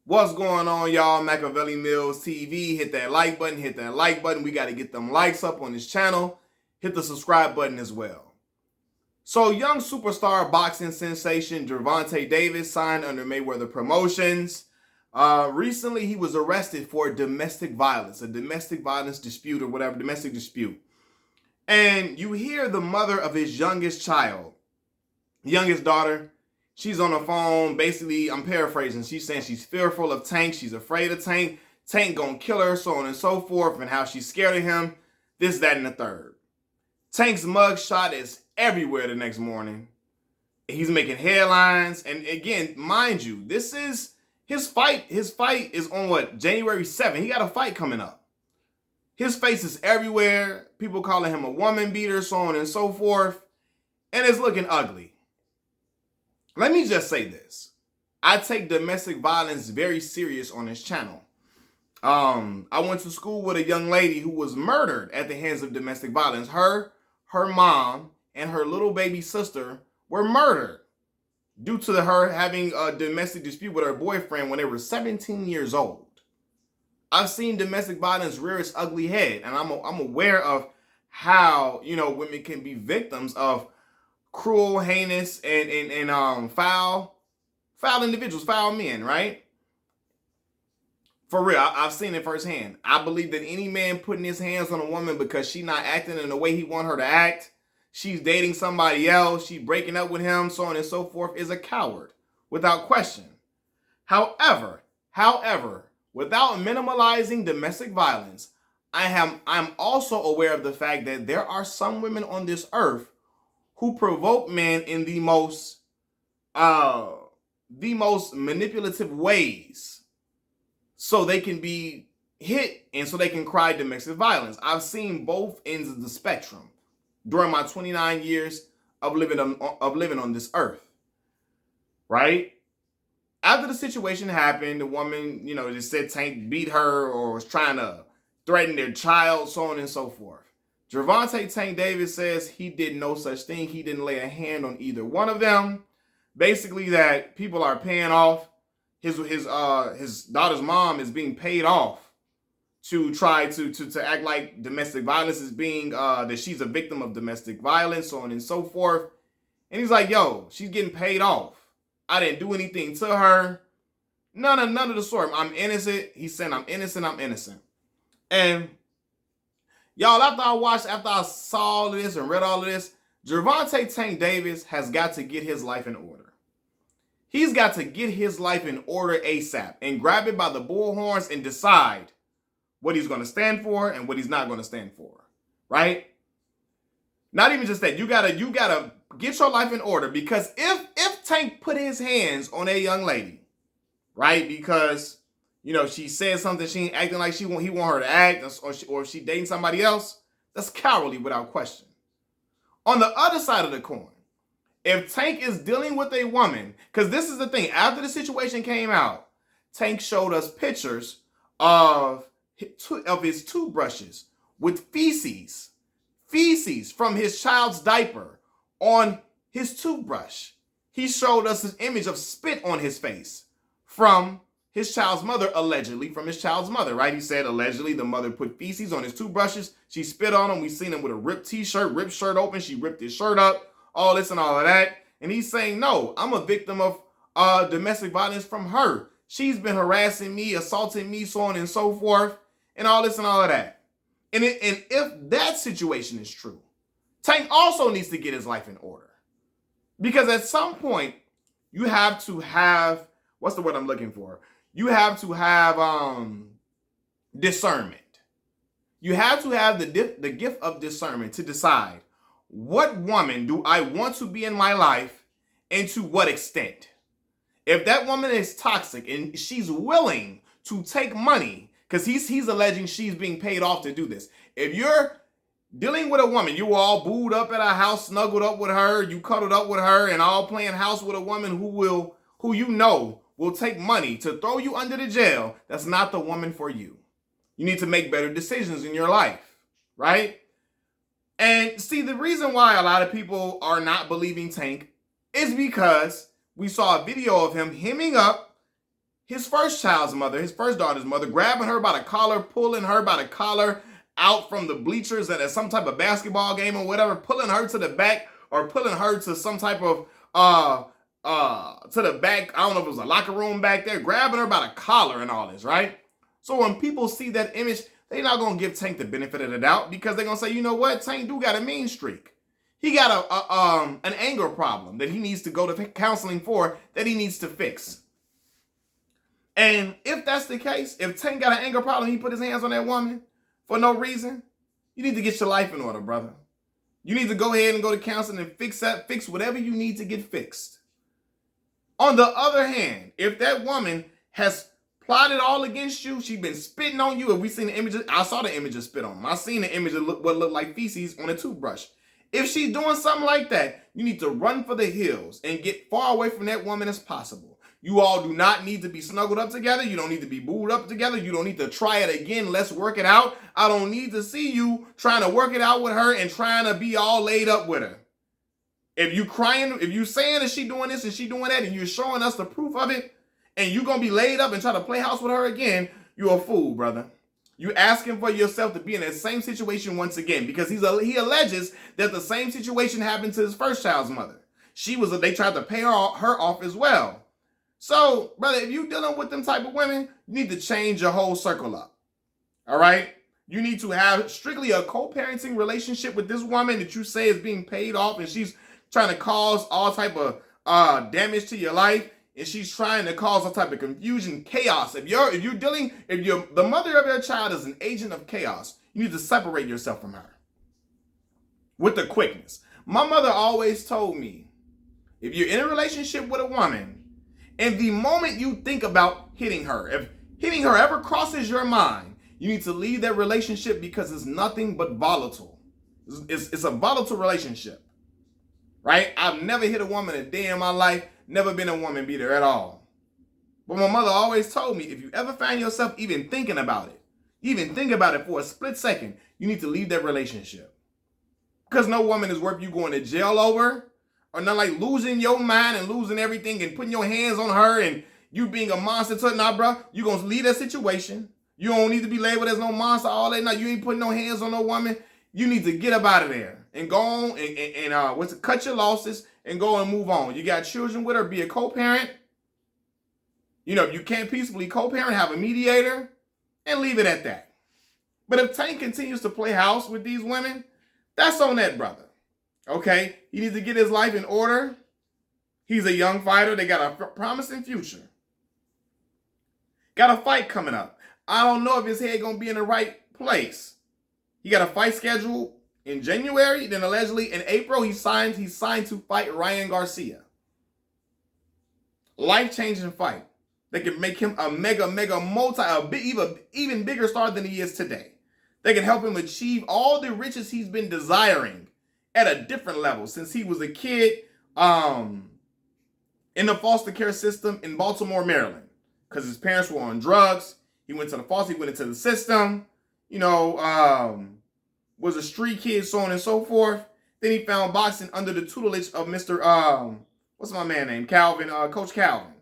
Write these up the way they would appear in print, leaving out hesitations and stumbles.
What's going on, y'all? Machiavelli Mills TV. Hit that like button. Hit that like button. We got to get them likes up on this channel. Hit the subscribe button as well. So, young superstar boxing sensation Gervonta Davis signed under Mayweather Promotions. Recently, he was arrested for domestic violence, a domestic violence dispute or whatever, domestic dispute. And you hear the mother of his youngest child, youngest daughter. She's on the phone. Basically, I'm paraphrasing. She's saying she's fearful of Tank. She's afraid of Tank. Tank gonna kill her, so on and so forth, and how she's scared of him. This, that, and the third. Tank's mugshot is everywhere the next morning. He's making headlines. And again, mind you, this is his fight. His fight is on what? January 7th. He got a fight coming up. His face is everywhere. People calling him a woman beater, so on and so forth. And it's looking ugly. Let me just say this. I take domestic violence very serious on this channel. I went to school with a young lady who was murdered at the hands of domestic violence. Her mom, and her little baby sister were murdered due to her having a domestic dispute with her boyfriend when they were 17 years old. I've seen domestic violence rear its ugly head, and I'm aware of how, women can be victims of cruel, heinous, and foul individuals, foul men, right? For real, I've seen it firsthand. I believe that any man putting his hands on a woman because she's not acting in the way he want her to act, she's dating somebody else, she's breaking up with him, so on and so forth, is a coward, without question. However, without minimalizing domestic violence, I'm also aware of the fact that there are some women on this earth who provoke men in the most manipulative ways so they can be hit and so they can cry domestic violence. I've seen both ends of the spectrum during my 29 years of living on this earth, right? After the situation happened, the woman, just said Tank beat her or was trying to threaten their child, so on and so forth. Gervonta Tank Davis says he did no such thing. He didn't lay a hand on either one of them. Basically, that people are paying off. His daughter's mom is being paid off to try to act like domestic violence is being that she's a victim of domestic violence, so on and so forth. And he's like, yo, she's getting paid off. I didn't do anything to her. None of the sort. I'm innocent. He's saying I'm innocent. And y'all, after I saw all of this and read all of this, Gervonta Tank Davis has got to get his life in order. He's got to get his life in order ASAP and grab it by the bullhorns and decide what he's going to stand for and what he's not going to stand for, right? Not even just that. You gotta get your life in order, because if Tank put his hands on a young lady, right, because she said something, she ain't acting like he want her to act, or she dating somebody else, that's cowardly without question. On the other side of the coin, if Tank is dealing with a woman, because this is the thing, after the situation came out, Tank showed us pictures of his toothbrushes with feces from his child's diaper on his toothbrush. He showed us an image of spit on his face from his child's mother, allegedly from his child's mother, right? He said allegedly the mother put feces on his toothbrushes. She spit on him. We seen him with a ripped t-shirt, ripped shirt open. She ripped his shirt up, all this and all of that. And he's saying, no, I'm a victim of domestic violence from her. She's been harassing me, assaulting me, so on and so forth, and all this and all of that. And if that situation is true, Tank also needs to get his life in order. Because at some point, you have to have, what's the word I'm looking for? You have to have discernment. You have to have the gift of discernment to decide, what woman do I want to be in my life and to what extent? If that woman is toxic and she's willing to take money, because he's alleging she's being paid off to do this. If you're dealing with a woman, you were all booed up at a house, snuggled up with her, you cuddled up with her, and all playing house with a woman who will take money to throw you under the jail, that's not the woman for you. You need to make better decisions in your life, right? And see, the reason why a lot of people are not believing Tank is because we saw a video of him hemming up his first child's mother, his first daughter's mother, grabbing her by the collar, pulling her by the collar out from the bleachers at some type of basketball game or whatever, pulling her to the back or pulling her to some type of to the back. I don't know if it was a locker room back there, grabbing her by the collar and all this, right? So when people see that image, they're not gonna give Tank the benefit of the doubt because they're gonna say, you know what, Tank do got a mean streak. He got an anger problem that he needs to go to counseling for, that he needs to fix. And if that's the case, if Tank got an anger problem, he put his hands on that woman for no reason, you need to get your life in order, brother. You need to go ahead and go to counseling and fix whatever you need to get fixed. On the other hand, if that woman has plotted all against you, she's been spitting on you, if we seen the images, I saw the image of spit on him. I seen the image of what looked like feces on a toothbrush. If she's doing something like that, you need to run for the hills and get far away from that woman as possible. You all do not need to be snuggled up together. You don't need to be booed up together. You don't need to try it again. Let's work it out. I don't need to see you trying to work it out with her and trying to be all laid up with her. If you crying, if you saying that she doing this and she doing that and you're showing us the proof of it and you're going to be laid up and try to play house with her again, you're a fool, brother. You asking for yourself to be in that same situation once again because he alleges that the same situation happened to his first child's mother. They tried to pay her off as well. So, brother, if you're dealing with them type of women, you need to change your whole circle up. All right? You need to have strictly a co-parenting relationship with this woman that you say is being paid off and she's trying to cause all type of damage to your life and she's trying to cause all type of confusion, chaos. If the mother of your child is an agent of chaos, you need to separate yourself from her with the quickness. My mother always told me, if you're in a relationship with a woman, and the moment you think about hitting her, if hitting her ever crosses your mind, you need to leave that relationship because it's nothing but volatile. It's a volatile relationship, right? I've never hit a woman a day in my life, never been a woman beater at all. But my mother always told me, if you ever find yourself even thinking about it, even think about it for a split second, you need to leave that relationship. Because no woman is worth you going to jail over, or not like losing your mind and losing everything and putting your hands on her and you being a monster to it. Nah, bro, you're going to leave that situation. You don't need to be labeled as no monster all that night. You ain't putting no hands on no woman. You need to get up out of there and go on and cut your losses and go and move on. You got children with her, be a co-parent. You know, if you can't peacefully co-parent, have a mediator and leave it at that. But if Tank continues to play house with these women, that's on that brother. Okay, he needs to get his life in order. He's a young fighter. They got a promising future. Got a fight coming up. I don't know if his head going to be in the right place. He got a fight scheduled in January. Then allegedly in April, he signed to fight Ryan Garcia. Life-changing fight. They can make him a even bigger star than he is today. They can help him achieve all the riches he's been desiring at a different level since he was a kid in the foster care system in Baltimore, Maryland, because his parents were on drugs. He went into the system, was a street kid, so on and so forth. Then he found boxing under the tutelage of Mr. What's my man name? Calvin, Coach Calvin.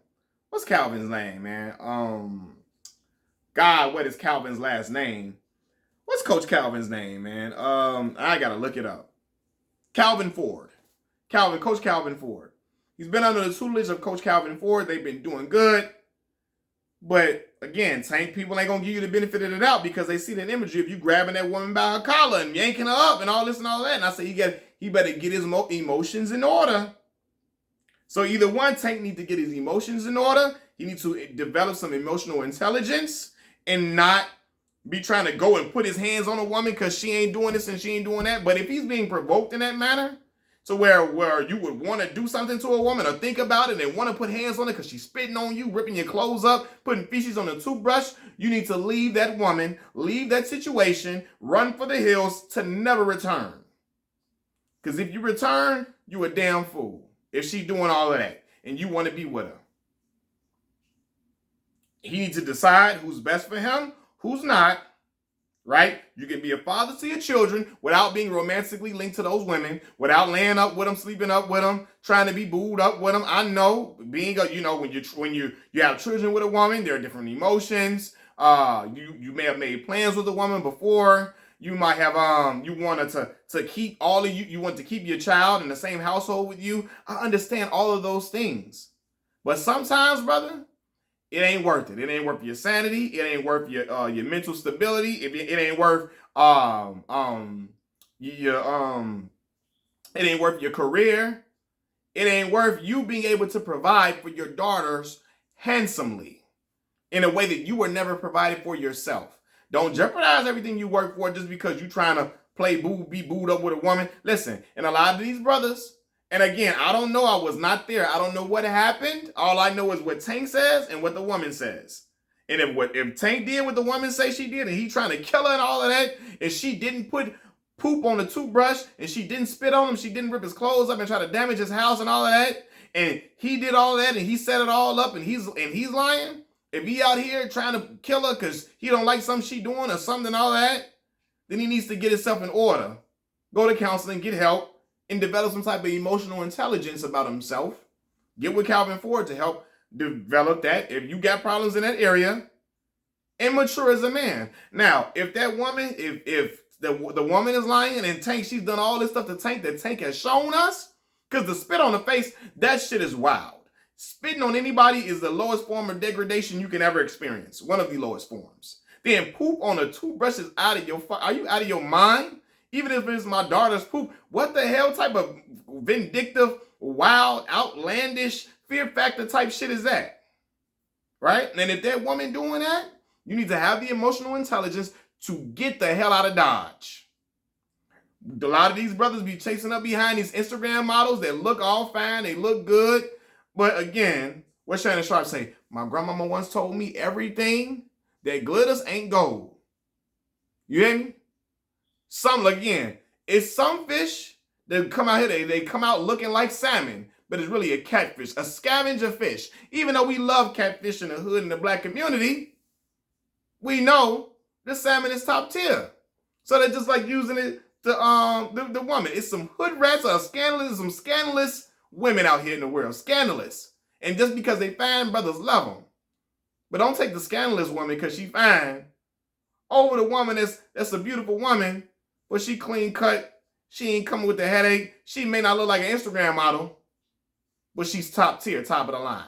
What's Calvin's name, man? God, what is Calvin's last name? What's Coach Calvin's name, man? I gotta look it up. Calvin Ford. Coach Calvin Ford. He's been under the tutelage of Coach Calvin Ford. They've been doing good. But again, Tank people ain't gonna give you the benefit of the doubt because they see that imagery of you grabbing that woman by her collar and yanking her up and all this and all that. And I say he better get his emotions in order. So either one, Tank needs to get his emotions in order. He needs to develop some emotional intelligence and not be trying to go and put his hands on a woman because she ain't doing this and she ain't doing that. But if he's being provoked in that manner, to where you would want to do something to a woman or think about it and want to put hands on it because she's spitting on you, ripping your clothes up, putting feces on the toothbrush, you need to leave that woman, leave that situation, run for the hills to never return. Because if you return, you a damn fool. If she's doing all of that and you want to be with her. He needs to decide who's best for him, who's not, right? You can be a father to your children without being romantically linked to those women, without laying up with them, sleeping up with them, trying to be booed up with them. I know being a, when you have children with a woman, there are different emotions. You may have made plans with a woman before. You might have you wanted to keep all of you want to keep your child in the same household with you. I understand all of those things. But sometimes, brother, it ain't worth it. It ain't worth your sanity. It ain't worth your mental stability. It ain't worth your it ain't worth your career. It ain't worth you being able to provide for your daughters handsomely in a way that you were never provided for yourself. Don't jeopardize everything you work for just because you're trying to be booed up with a woman. Listen, and a lot of these brothers, and again, I don't know. I was not there. I don't know what happened. All I know is what Tank says and what the woman says. And if Tank did what the woman say she did, and he trying to kill her and all of that, and she didn't put poop on the toothbrush, and she didn't spit on him, she didn't rip his clothes up and try to damage his house and all of that, and he did all of that, and he set it all up, and he's lying. If he out here trying to kill her because he don't like something she doing or something, all that, then he needs to get himself in order. Go to counseling, get help, and develop some type of emotional intelligence about himself. Get with Calvin Ford to help develop that. If you got problems in that area, and mature as a man. Now, if that woman, if the woman is lying and Tank, she's done all this stuff to Tank that Tank has shown us, because the spit on the face, that shit is wild. Spitting on anybody is the lowest form of degradation you can ever experience. One of the lowest forms. Then poop on a toothbrush is out of your, are you out of your mind? Even if it's my daughter's poop, what the hell type of vindictive, wild, outlandish, fear factor type shit is that? Right? And if that woman doing that, you need to have the emotional intelligence to get the hell out of Dodge. A lot of these brothers be chasing up behind these Instagram models that look all fine, they look good. But again, what Shannon Sharp say? My grandmama once told me everything that glitters ain't gold. You hear me? It's some fish that come out here, they come out looking like salmon, but it's really a catfish, a scavenger fish. Even though we love catfish in the hood and the black community, we know the salmon is top tier. So they're just like using it to the woman. It's some hood rats or some scandalous women out here in the world. Scandalous. And just because they fine, brothers love them. But don't take the scandalous woman because she fine over the woman that's a beautiful woman, but she clean cut. She ain't coming with a headache. She may not look like an Instagram model, but she's top tier, top of the line.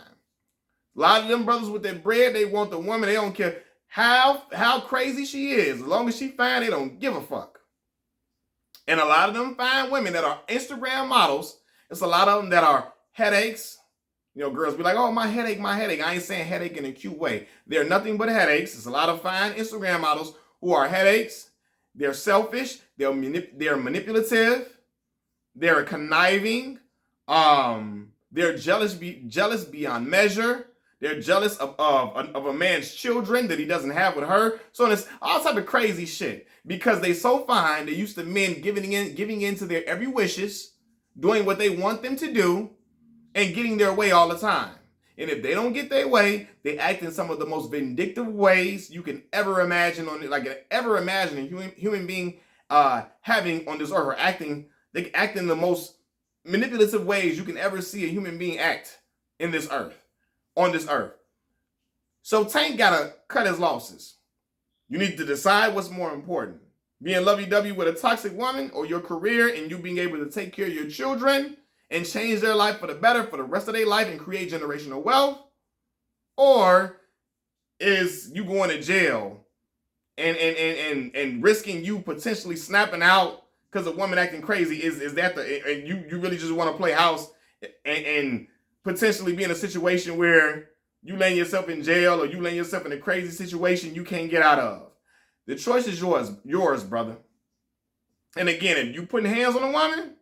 A lot of them brothers with that bread, they want the woman. They don't care how crazy she is. As long as she fine, they don't give a fuck. And a lot of them fine women that are Instagram models, it's a lot of them that are headaches. You know, girls be like, oh, my headache, my headache. I ain't saying headache in a cute way. They're nothing but headaches. It's a lot of fine Instagram models who are headaches. They're selfish. They're manipulative. They're conniving. They're jealous beyond measure. They're jealous of a man's children that he doesn't have with her. So it's all type of crazy shit. Because they so fine, they're used to men giving in to their every wishes, doing what they want them to do, and getting their way all the time. And if they don't get their way, they act in some of the most vindictive ways you can ever imagine a human being having on this earth. They act in the most manipulative ways you can ever see a human being act on this earth. So Tank gotta cut his losses. You need to decide what's more important. Being lovey-dovey with a toxic woman, or your career and you being able to take care of your children and change their life for the better for the rest of their life and create generational wealth? Or is you going to jail and risking you potentially snapping out because a woman acting crazy? Is that and you really just want to play house and potentially be in a situation where you land yourself in jail or you land yourself in a crazy situation you can't get out of? The choice is yours, brother. And again, if you putting hands on a woman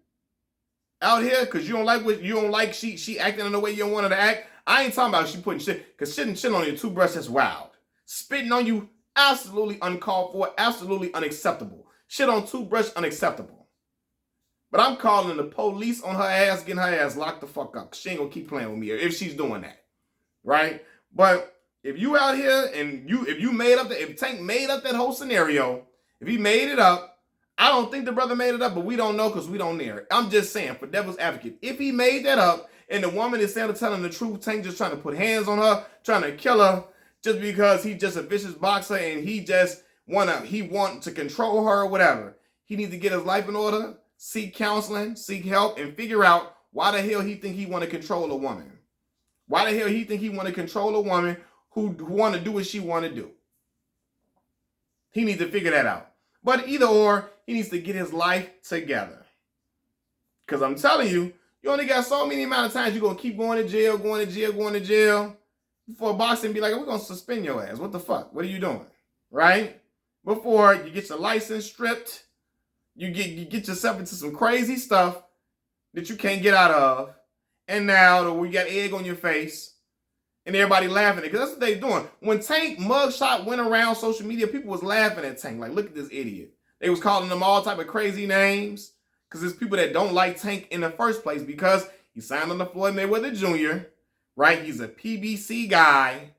out here because you don't like she acting in the way you don't want her to act, I ain't talking about she putting shit, because shit on your toothbrush is wild. Spitting on you, absolutely uncalled for, absolutely unacceptable. Shit on toothbrush, unacceptable. But I'm calling the police on her ass, getting her ass locked the fuck up. She ain't gonna keep playing with me if she's doing that. Right? But if you out here and if Tank made up that whole scenario If he made it up, I don't think the brother made it up, but we don't know because we don't near it. I'm just saying, for devil's advocate, if he made that up and the woman is instead of telling the truth, Tank just trying to put hands on her, trying to kill her, just because he's just a vicious boxer and he want to control her or whatever. He needs to get his life in order, seek counseling, seek help, and figure out why the hell he think he want to control a woman. Why the hell he think he want to control a woman who want to do what she want to do. He needs to figure that out. But either or, he needs to get his life together. Because I'm telling you, you only got so many amount of times you're going to keep going to jail, before boxing be like, we're going to suspend your ass. What the fuck? What are you doing? Right? Before you get your license stripped, you get yourself into some crazy stuff that you can't get out of. And now we got egg on your face and everybody laughing at it. Because that's what they doing. When Tank mugshot went around social media, people was laughing at Tank. Like, look at this idiot. They was calling him all type of crazy names. Because there's people that don't like Tank in the first place because he signed on the Floyd Mayweather Jr., right? He's a PBC guy,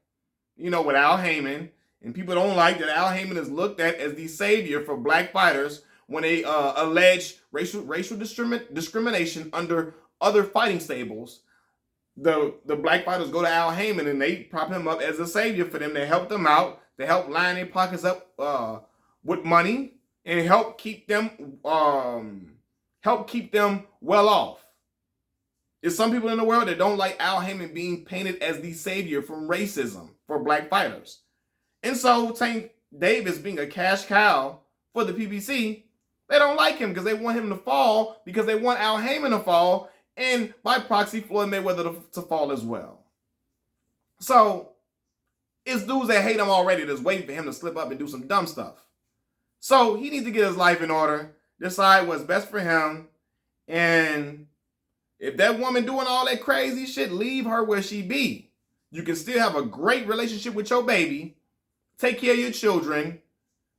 with Al Heyman. And people don't like that Al Heyman is looked at as the savior for black fighters when they allege racial discrimination under other fighting stables. The black fighters go to Al Heyman and they prop him up as a savior for them to help them out, to help line their pockets up with money and help keep them well off. There's some people in the world that don't like Al Heyman being painted as the savior from racism for black fighters. And so Tank Davis being a cash cow for the PBC, they don't like him because they want him to fall, because they want Al Heyman to fall, and by proxy, Floyd Mayweather to fall as well. So it's dudes that hate him already that's waiting for him to slip up and do some dumb stuff. So he needs to get his life in order, decide what's best for him, and if that woman doing all that crazy shit, leave her where she be. You can still have a great relationship with your baby, take care of your children,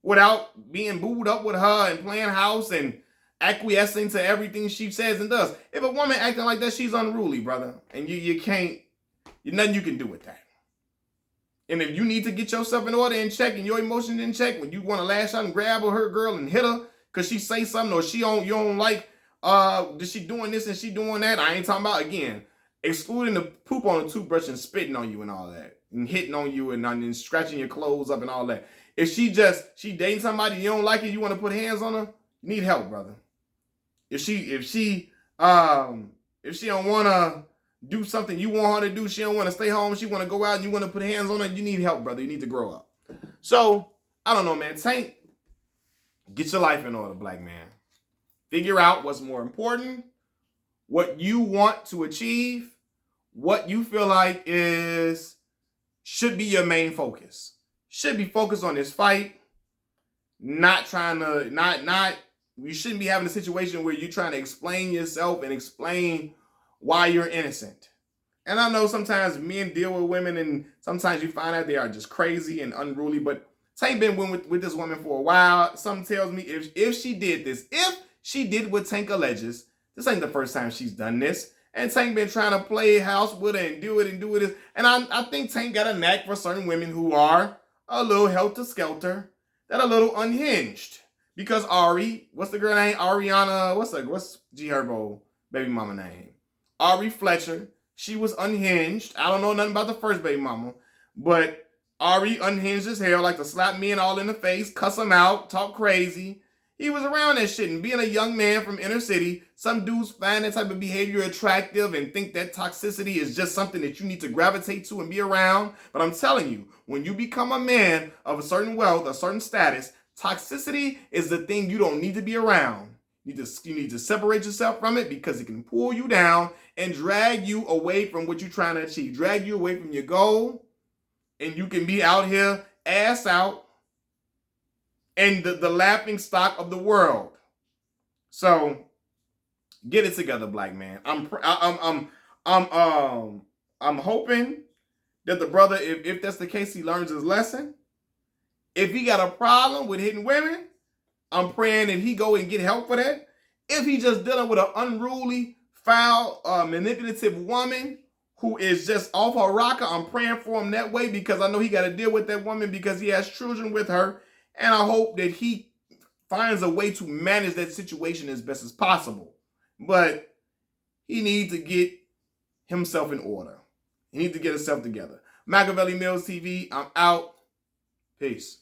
without being booed up with her and playing house and acquiescing to everything she says and does. If a woman acting like that, she's unruly, brother. And you can't, nothing you can do with that. And if you need to get yourself in order and check and your emotions in check, when you want to lash out and grab her girl and hit her because she say something or you don't like, she doing this and she doing that. I ain't talking about, again, excluding the poop on the toothbrush and spitting on you and all that. And hitting on you and scratching your clothes up and all that. If she dating somebody, you don't like it, you want to put hands on her, you need help, brother. If she don't want to do something you want her to do, she don't want to stay home, she want to go out and you want to put hands on her, you need help, brother. You need to grow up. So, I don't know, man. Tank, get your life in order, black man. Figure out what's more important, what you want to achieve, what you feel like should be your main focus. Should be focused on this fight, not trying to, you shouldn't be having a situation where you're trying to explain yourself and explain why you're innocent. And I know sometimes men deal with women and sometimes you find out they are just crazy and unruly, but Tank been with this woman for a while. Something tells me if she did what Tank alleges, this ain't the first time she's done this. And Tank been trying to play house with her and do it. And I think Tank got a knack for certain women who are a little helter-skelter, that a little unhinged. Because Ari, what's the girl name? Ariana, what's G Herbo baby mama name? Ari Fletcher. She was unhinged. I don't know nothing about the first baby mama, but Ari unhinged as hell, like to slap men all in the face, cuss them out, talk crazy. He was around that shit, and being a young man from inner city, some dudes find that type of behavior attractive and think that toxicity is just something that you need to gravitate to and be around. But I'm telling you, when you become a man of a certain wealth, a certain status, toxicity is the thing you don't need to be around. You need to separate yourself from it because it can pull you down and drag you away from what you're trying to achieve, drag you away from your goal, and you can be out here ass out and the laughing stock of the world. So get it together, black man. I'm hoping that the brother, if that's the case, he learns his lesson. If he got a problem with hitting women, I'm praying that he go and get help for that. If he just dealing with an unruly, foul, manipulative woman who is just off her rocker, I'm praying for him that way because I know he got to deal with that woman because he has children with her. And I hope that he finds a way to manage that situation as best as possible. But he needs to get himself in order. He needs to get himself together. Machiavelli Mills TV, I'm out. Peace.